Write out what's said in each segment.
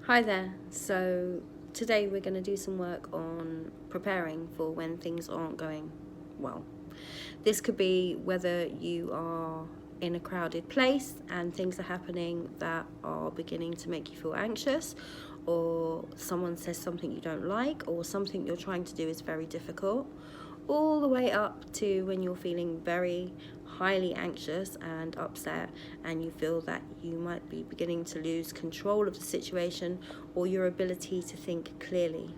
Hi there. So today we're going to do some work on preparing for when things aren't going well. This could be whether you are in a crowded place and things are happening that are beginning to make you feel anxious, or someone says something you don't like, or something you're trying to do is very difficult, all the way up to when you're feeling very highly anxious and upset and you feel that you might be beginning to lose control of the situation or your ability to think clearly.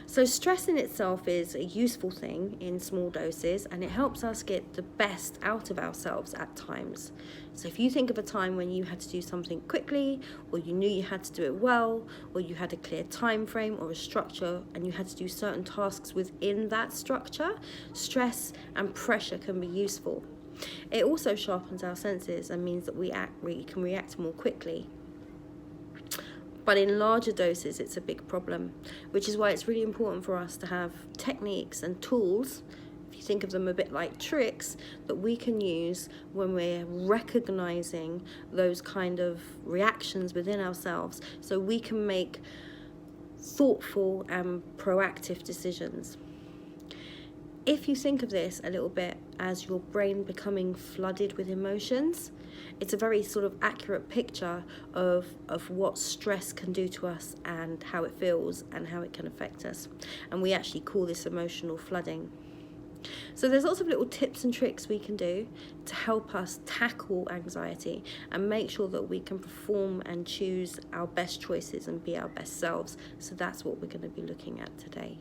So stress in itself is a useful thing in small doses, and it helps us get the best out of ourselves at times. So if you think of a time when you had to do something quickly, or you knew you had to do it well, or you had a clear time frame or a structure and you had to do certain tasks within that structure, stress and pressure can be useful. It also sharpens our senses and means that we can react more quickly. But in larger doses, it's a big problem, which is why it's really important for us to have techniques and tools, if you think of them a bit like tricks, that we can use when we're recognizing those kind of reactions within ourselves, so we can make thoughtful and proactive decisions. If you think of this a little bit as your brain becoming flooded with emotions, it's a very sort of accurate picture of what stress can do to us and how it feels and how it can affect us. And we actually call this emotional flooding. So there's lots of little tips and tricks we can do to help us tackle anxiety and make sure that we can perform and choose our best choices and be our best selves. So that's what we're going to be looking at today.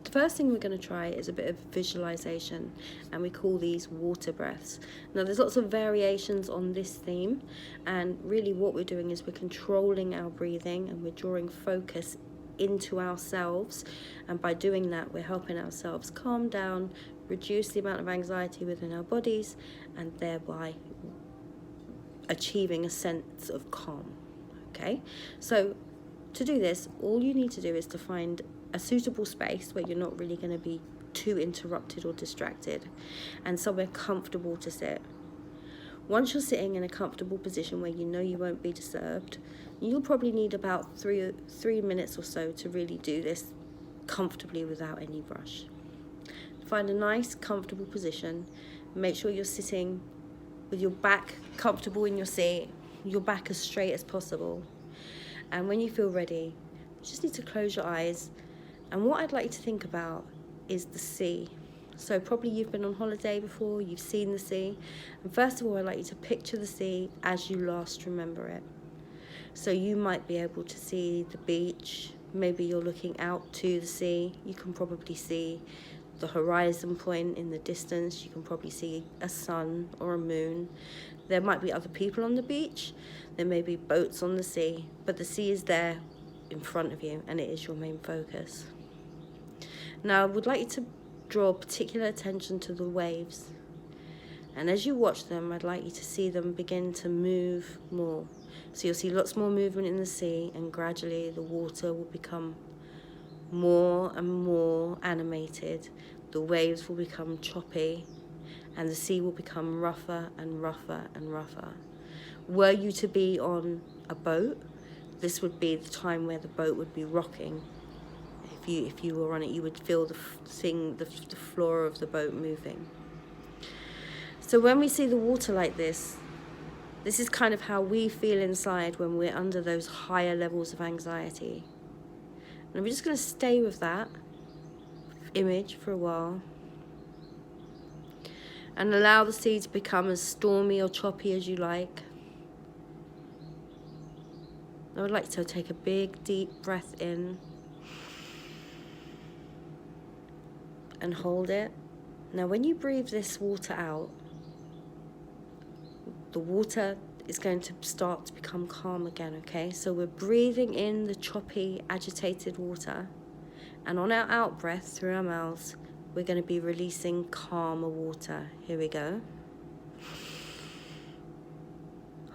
The first thing we're going to try is a bit of visualization, and we call these water breaths. Now there's lots of variations on this theme, and really what we're doing is we're controlling our breathing and we're drawing focus into ourselves, and by doing that we're helping ourselves calm down, reduce the amount of anxiety within our bodies, and thereby achieving a sense of calm. Okay, so to do this, all you need to do is to find a suitable space where you're not really going to be too interrupted or distracted, and somewhere comfortable to sit. Once you're sitting in a comfortable position where you know you won't be disturbed, you'll probably need about three minutes or so to really do this comfortably without any rush. Find a nice comfortable position. Make sure you're sitting with your back comfortable in your seat, your back as straight as possible. And when you feel ready, you just need to close your eyes. And what I'd like you to think about is the sea. So probably you've been on holiday before, you've seen the sea. And first of all, I'd like you to picture the sea as you last remember it. So you might be able to see the beach. Maybe you're looking out to the sea. You can probably see the horizon point in the distance. You can probably see a sun or a moon. There might be other people on the beach. There may be boats on the sea, but the sea is there in front of you and it is your main focus. Now I would like you to draw particular attention to the waves, and as you watch them, I'd like you to see them begin to move more. So you'll see lots more movement in the sea, and gradually the water will become more and more animated. The waves will become choppy and the sea will become rougher and rougher and rougher. Were you to be on a boat, this would be the time where the boat would be rocking. If you were on it, you would feel the floor of the boat moving. So when we see the water like this is kind of how we feel inside when we're under those higher levels of anxiety. And we're just going to stay with that image for a while and allow the sea to become as stormy or choppy as you like. I would like to take a big deep breath in and hold it. Now when you breathe this water out, the water is going to start to become calm again, okay? So we're breathing in the choppy, agitated water, and on our out breath through our mouths, we're going to be releasing calmer water. Here we go.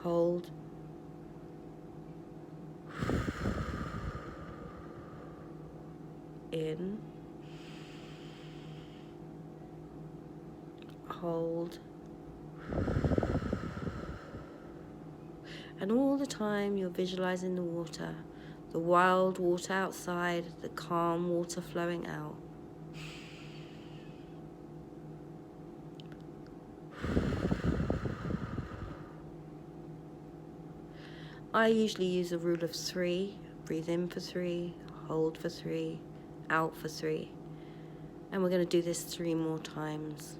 Hold. In. Hold. And all the time you're visualizing the water, the wild water outside, the calm water flowing out. I usually use a rule of 3. Breathe in for 3, hold for 3, out for 3. And we're going to do this 3 more times.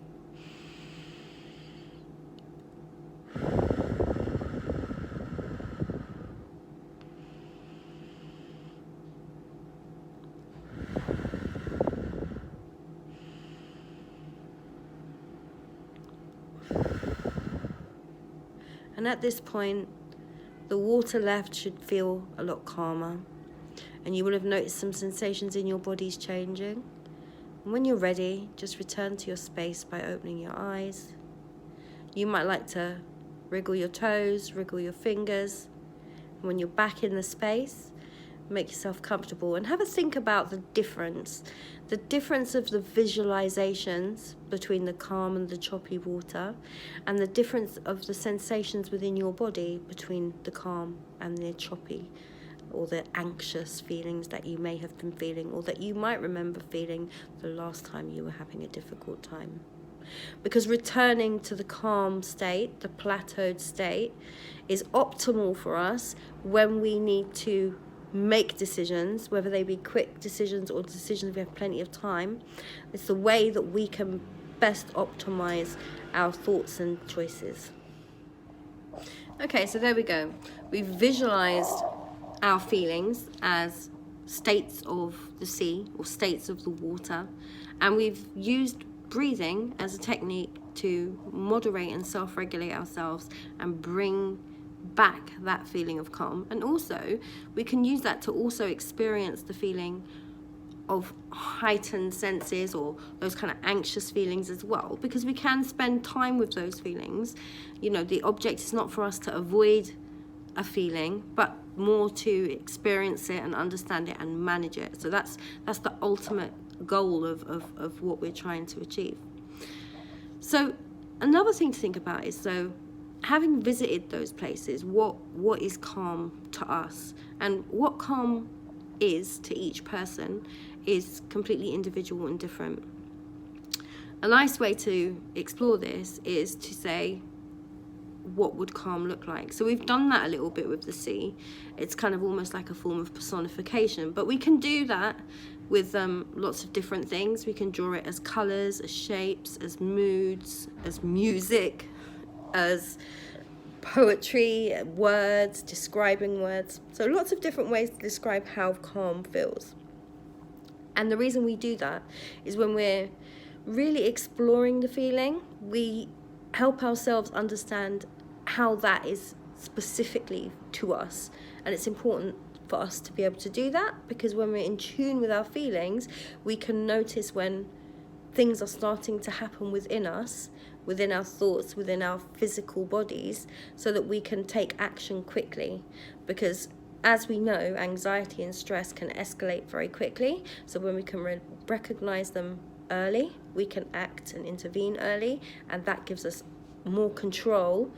And at this point, the water left should feel a lot calmer. And you will have noticed some sensations in your bodies changing. And when you're ready, just return to your space by opening your eyes. You might like to wriggle your toes, wriggle your fingers. And when you're back in the space, make yourself comfortable and have a think about the difference of the visualizations between the calm and the choppy water, and the difference of the sensations within your body between the calm and the choppy, or the anxious feelings that you may have been feeling, or that you might remember feeling the last time you were having a difficult time. Because returning to the calm state, the plateaued state, is optimal for us when we need to make decisions, whether they be quick decisions or decisions we have plenty of time. It's the way that we can best optimize our thoughts and choices. Okay, so there we go. We've visualized our feelings as states of the sea or states of the water, and we've used breathing as a technique to moderate and self-regulate ourselves and bring back that feeling of calm. And also we can use that to also experience the feeling of heightened senses or those kind of anxious feelings as well, because we can spend time with those feelings. You know, the object is not for us to avoid a feeling, but more to experience it and understand it and manage it. So that's the ultimate goal of what we're trying to achieve. So another thing to think about is, so having visited those places, what is calm to us? And what calm is to each person is completely individual and different. A nice way to explore this is to say, what would calm look like? So we've done that a little bit with the sea. It's kind of almost like a form of personification, but we can do that with lots of different things. We can draw it as colors, as shapes, as moods, as music, as poetry, words, describing words. So lots of different ways to describe how calm feels. And the reason we do that is when we're really exploring the feeling, we help ourselves understand how that is specifically to us. And it's important for us to be able to do that, because when we're in tune with our feelings, we can notice when things are starting to happen within us, within our thoughts, within our physical bodies, so that we can take action quickly. Because as we know, anxiety and stress can escalate very quickly. So when we can recognize them early, we can act and intervene early, and that gives us more control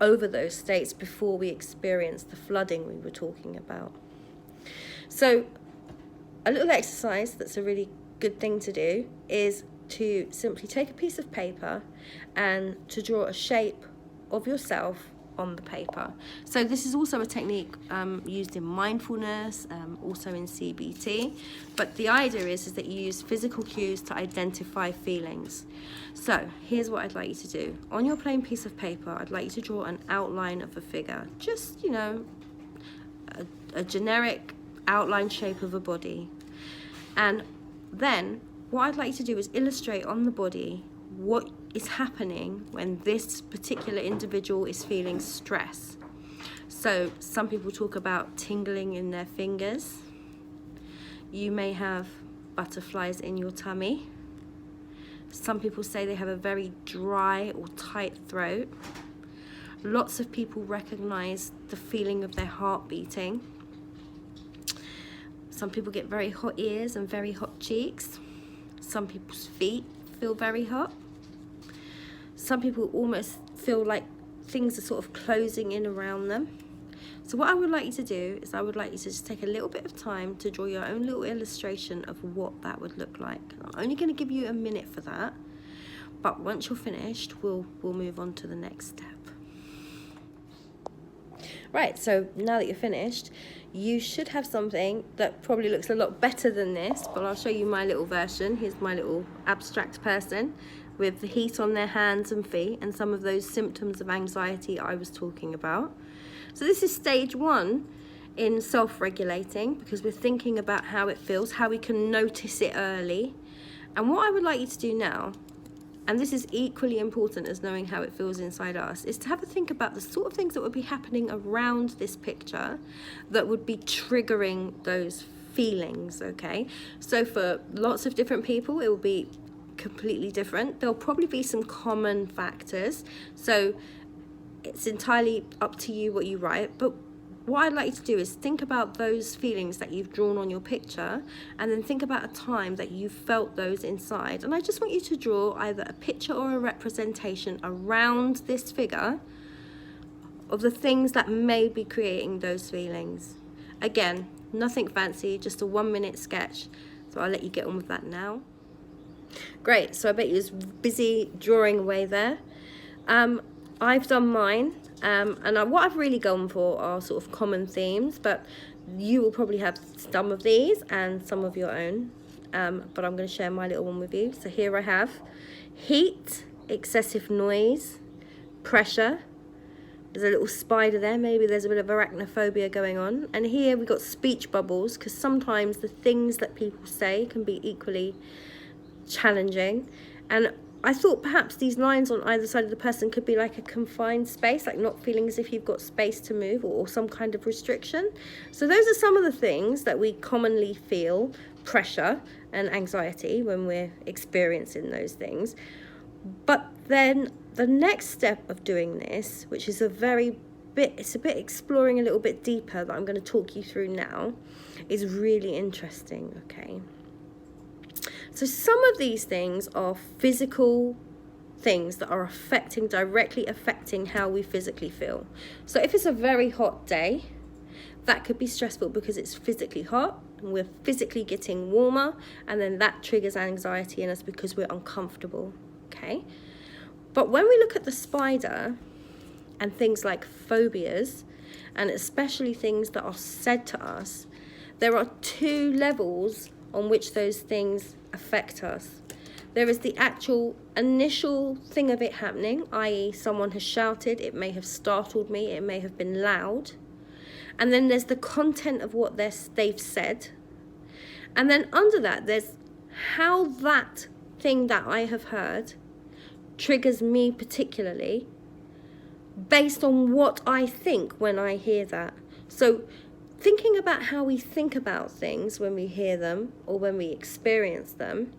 over those states before we experience the flooding we were talking about. So a little exercise that's a really good thing to do is to simply take a piece of paper and to draw a shape of yourself on the paper. So this is also a technique used in mindfulness, also in CBT, but the idea is that you use physical cues to identify feelings. So here's what I'd like you to do. On your plain piece of paper, I'd like you to draw an outline of a figure, just, you know, a generic outline shape of a body. And then what I'd like you to do is illustrate on the body what is happening when this particular individual is feeling stress. So some people talk about tingling in their fingers. You may have butterflies in your tummy. Some people say they have a very dry or tight throat. Lots of people recognize the feeling of their heart beating. Some people get very hot ears and very hot cheeks. Some people's feet feel very hot. Some people almost feel like things are sort of closing in around them. So what I would like you to do is I would like you to just take a little bit of time to draw your own little illustration of what that would look like. I'm only going to give you a minute for that, but once you're finished, we'll move on to the next step. Right, so now that you're finished, you should have something that probably looks a lot better than this, but I'll show you my little version. Here's my little abstract person with the heat on their hands and feet and some of those symptoms of anxiety I was talking about. So this is stage 1 in self-regulating, because we're thinking about how it feels, how we can notice it early. And what I would like you to do now, and this is equally important as knowing how it feels inside us, is to have a think about the sort of things that would be happening around this picture that would be triggering those feelings, okay? So for lots of different people, it will be completely different. There'll probably be some common factors. So it's entirely up to you what you write, but what I'd like you to do is think about those feelings that you've drawn on your picture, and then think about a time that you felt those inside. And I just want you to draw either a picture or a representation around this figure of the things that may be creating those feelings. Again, nothing fancy, just a 1-minute sketch. So I'll let you get on with that now. Great, so I bet you was busy drawing away there. I've done mine, and what I've really gone for are sort of common themes, but you will probably have some of these and some of your own, but I'm going to share my little one with you. So here I have heat, excessive noise, pressure. There's a little spider there, maybe there's a bit of arachnophobia going on. And here we've got speech bubbles, because sometimes the things that people say can be equally challenging. And I thought perhaps these lines on either side of the person could be like a confined space, like not feeling as if you've got space to move, or some kind of restriction. So those are some of the things that we commonly feel, pressure and anxiety, when we're experiencing those things. But then the next step of doing this, which is it's a bit exploring a little bit deeper, that I'm going to talk you through now, is really interesting, okay? So some of these things are physical things that are directly affecting how we physically feel. So if it's a very hot day, that could be stressful because it's physically hot and we're physically getting warmer, and then that triggers anxiety in us because we're uncomfortable, okay? But when we look at the spider and things like phobias, and especially things that are said to us, there are 2 levels on which those things affect us. There is the actual initial thing of it happening, i.e. someone has shouted, it may have startled me, it may have been loud. And then there's the content of what they've said. And then under that, there's how that thing that I have heard triggers me particularly based on what I think when I hear that. So thinking about how we think about things when we hear them or when we experience them,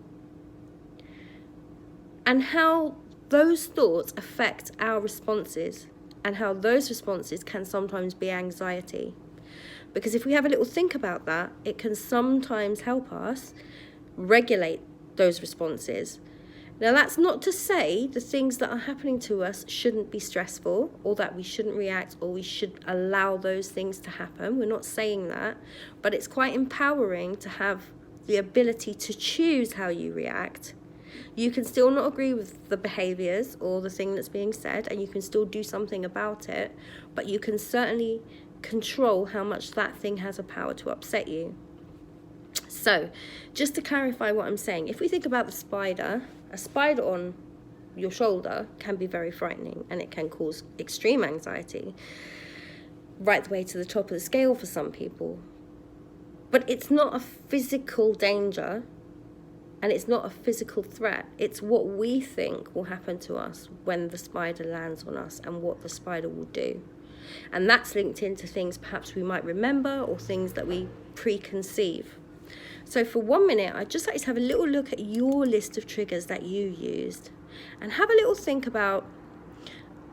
and how those thoughts affect our responses, and how those responses can sometimes be anxiety. Because if we have a little think about that, it can sometimes help us regulate those responses. Now, that's not to say the things that are happening to us shouldn't be stressful, or that we shouldn't react, or we should allow those things to happen. We're not saying that, but it's quite empowering to have the ability to choose how you react. You can still not agree with the behaviors or the thing that's being said, and you can still do something about it, but you can certainly control how much that thing has a power to upset you. So, just to clarify what I'm saying, if we think about the spider, a spider on your shoulder can be very frightening, and it can cause extreme anxiety, right the way to the top of the scale for some people. But it's not a physical danger, and it's not a physical threat. It's what we think will happen to us when the spider lands on us, and what the spider will do. And that's linked into things perhaps we might remember, or things that we preconceive. So for 1 minute, I'd just like to have a little look at your list of triggers that you used, and have a little think about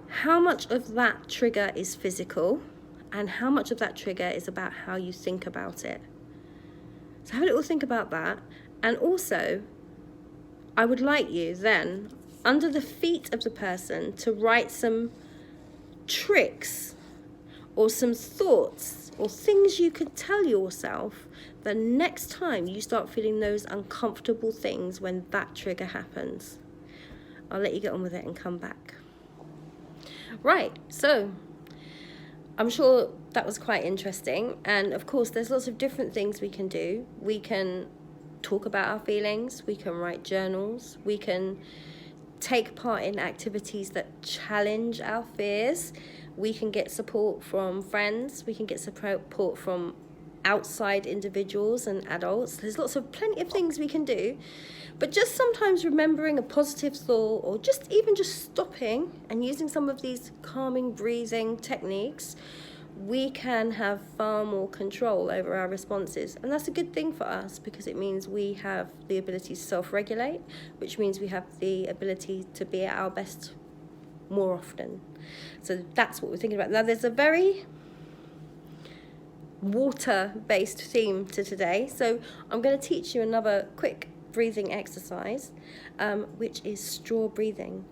how much of that trigger is physical and how much of that trigger is about how you think about it. So have a little think about that. And also, I would like you then, under the feet of the person, to write some tricks or some thoughts or things you could tell yourself the next time you start feeling those uncomfortable things when that trigger happens. I'll let you get on with it and come back. Right, so I'm sure that was quite interesting. And of course, there's lots of different things we can do. We can talk about our feelings. We can write journals. We can take part in activities that challenge our fears. We can get support from friends. We can get support from outside individuals and adults. There's plenty of things we can do. But just sometimes remembering a positive thought, or just stopping and using some of these calming breathing techniques, we can have far more control over our responses. And that's a good thing for us, because it means we have the ability to self-regulate, which means we have the ability to be at our best more often. So that's what we're thinking about. Now, there's a very water-based theme to today. So I'm going to teach you another quick breathing exercise, which is straw breathing.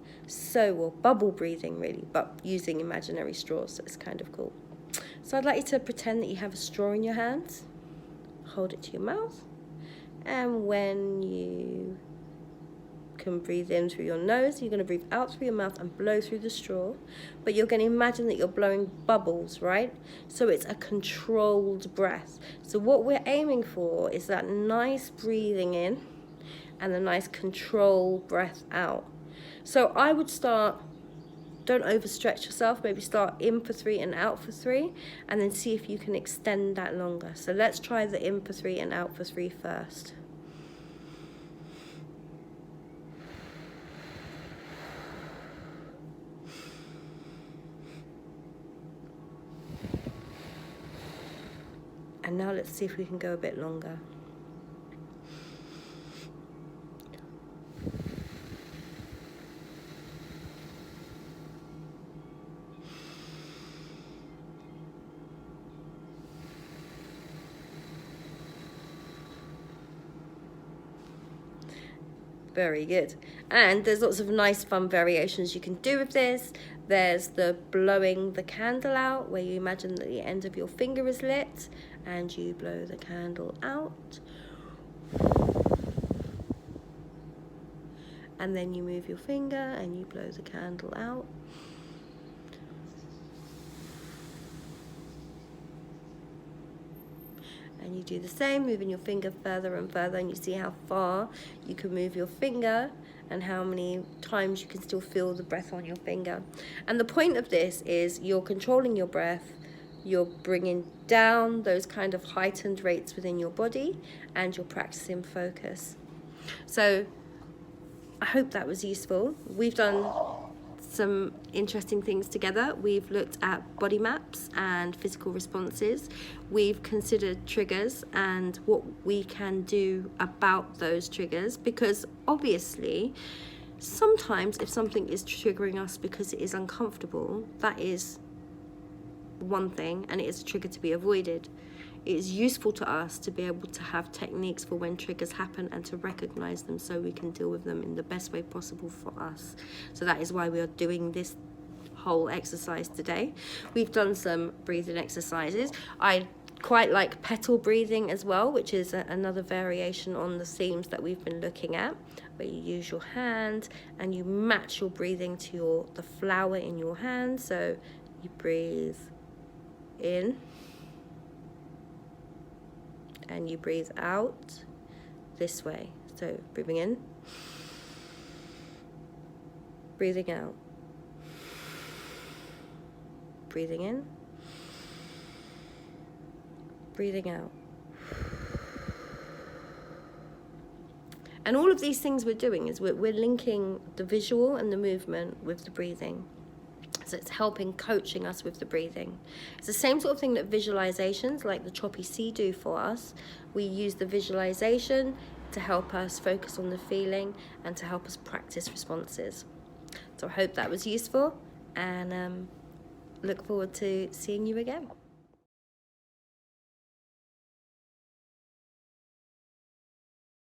Or bubble breathing, really, but using imaginary straws. So it's kind of cool. So I'd like you to pretend that you have a straw in your hands. Hold it to your mouth. And when you can breathe in through your nose, you're going to breathe out through your mouth and blow through the straw. But you're going to imagine that you're blowing bubbles, right? So it's a controlled breath. So what we're aiming for is that nice breathing in and a nice controlled breath out. So I would start, don't overstretch yourself, maybe start in for 3 and out for 3, and then see if you can extend that longer. So let's try the in for 3 and out for 3 first. And now let's see if we can go a bit longer. Very good. And there's lots of nice fun variations you can do with this. There's the blowing the candle out, where you imagine that the end of your finger is lit and you blow the candle out. And then you move your finger and you blow the candle out. And you do the same, moving your finger further and further, and you see how far you can move your finger and how many times you can still feel the breath on your finger. And the point of this is you're controlling your breath, you're bringing down those kind of heightened rates within your body, and you're practicing focus. So I hope that was useful. We've done some interesting things together. We've looked at body maps and physical responses. We've considered triggers and what we can do about those triggers, because obviously sometimes if something is triggering us because it is uncomfortable, that is one thing, and it is a trigger to be avoided. It is useful to us to be able to have techniques for when triggers happen and to recognize them so we can deal with them in the best way possible for us. So that is why we are doing this whole exercise today. We've done some breathing exercises. I quite like petal breathing as well, which is another variation on the themes that we've been looking at, where you use your hand and you match your breathing to the flower in your hand. So you breathe in and you breathe out this way. So breathing in, breathing out, breathing in, breathing out. And all of these things we're doing is we're linking the visual and the movement with the breathing. So it's helping, coaching us with the breathing. It's the same sort of thing that visualizations like the Choppy C do for us. We use the visualization to help us focus on the feeling and to help us practice responses. So I hope that was useful, and look forward to seeing you again.